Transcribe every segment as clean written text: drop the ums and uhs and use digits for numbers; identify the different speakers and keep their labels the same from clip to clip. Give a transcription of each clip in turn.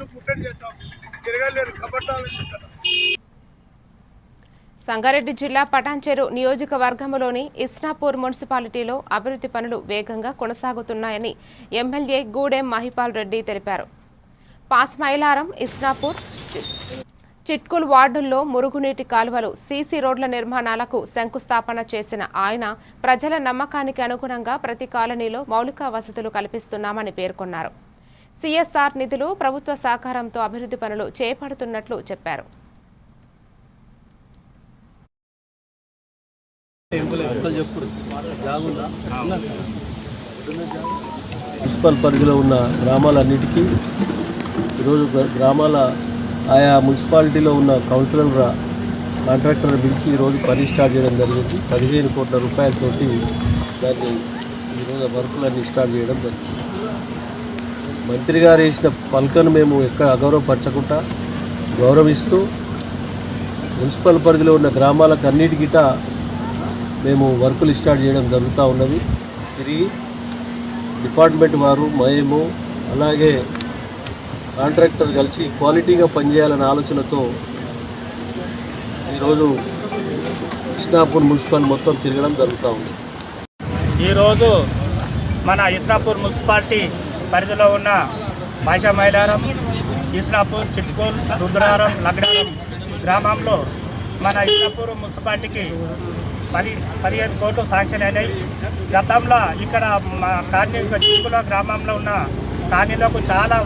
Speaker 1: నిన్ను ముట్టడి చేస్తాం, తిరగలేరు కబడ్డాలని చెప్తాను.
Speaker 2: సంగారెడ్డి జిల్లా పటాన్చెరు నియోజకవర్గంలోని ఇస్నాపూర్ మున్సిపాలిటీలో అభివృద్ధి పనులు వేగంగా కొనసాగుతున్నాయని ఎమ్మెల్యే గూడెం మహిపాల్ రెడ్డి తెలిపారు. పాస్మైలారం, ఇస్నాపూర్, చిట్కుల్ వార్డుల్లో మురుగునీటి కాలువలు, సీసీ రోడ్ల నిర్మాణాలకు శంకుస్థాపన చేసిన ఆయన ప్రజల నమ్మకానికి అనుగుణంగా ప్రతి కాలనీలో మౌలిక వసతులు కల్పిస్తున్నామని పేర్కొన్నారు. సిఎస్ఆర్ నిధులు, ప్రభుత్వ సహకారంతో అభివృద్ధి పనులు చేపడుతున్నట్లు చెప్పారు.
Speaker 3: మున్సిపల్ పరిధిలో ఉన్న గ్రామాలన్నిటికీ ఈరోజు గ్రామాల ఆయా మున్సిపాలిటీలో ఉన్న కౌన్సిలర్ కాంట్రాక్టర్ పిలిచి ఈరోజు పని స్టార్ట్ చేయడం జరిగింది. 15 కోట్ల రూపాయలతోటి దాన్ని ఈరోజు వర్కులన్నీ స్టార్ట్ చేయడం జరిగింది. మంత్రి గారు వేసిన పలకను మేము ఎక్కడ అగౌరవపరచకుండా గౌరవిస్తూ మున్సిపల్ పరిధిలో ఉన్న గ్రామాలకు అన్నిటికిట మేము వర్కులు స్టార్ట్ చేయడం జరుగుతూ ఉన్నది. తిరిగి డిపార్ట్మెంట్ వారు, మేము, అలాగే కాంట్రాక్టర్ కలిసి క్వాలిటీగా పనిచేయాలనే ఆలోచనతో ఈరోజు ఇస్నాపూర్ మున్సిపల్ మొత్తం తిరగడం జరుగుతూ ఉంది.
Speaker 4: ఈరోజు మన ఇస్నాపూర్ మున్సిపాలిటీ పరిధిలో ఉన్న పాషమైలారం, ఇస్నాపూర్, చిట్కోల్, రుద్రారం, లగ్నారం గ్రామంలో మన ఇస్నాపూర్ మున్సిపాలిటీకి 15 కోట్లు శాంక్షన్ అయినాయి. గతంలో ఇక్కడ మా కాలనీ చిట్కుల గ్రామంలో ఉన్న కాలనీలకు చాలా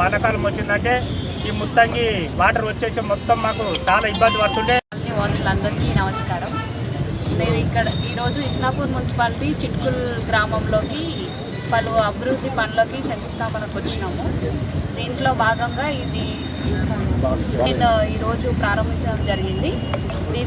Speaker 4: వానకాలం వచ్చిందంటే ఈ ముత్తంగి వాటర్ వచ్చేసి మొత్తం మాకు చాలా ఇబ్బంది పడుతుండే.
Speaker 5: వాసులందరికీ నమస్కారం. నేను ఈరోజు ఇస్నాపూర్ మున్సిపాలిటీ చిట్కుల్ గ్రామంలోకి పలు అభివృద్ధి పనులకి శంకుస్థాపనకు వచ్చినాము. దీంట్లో భాగంగా ఇది నేను ఈరోజు ప్రారంభించడం జరిగింది. ఇది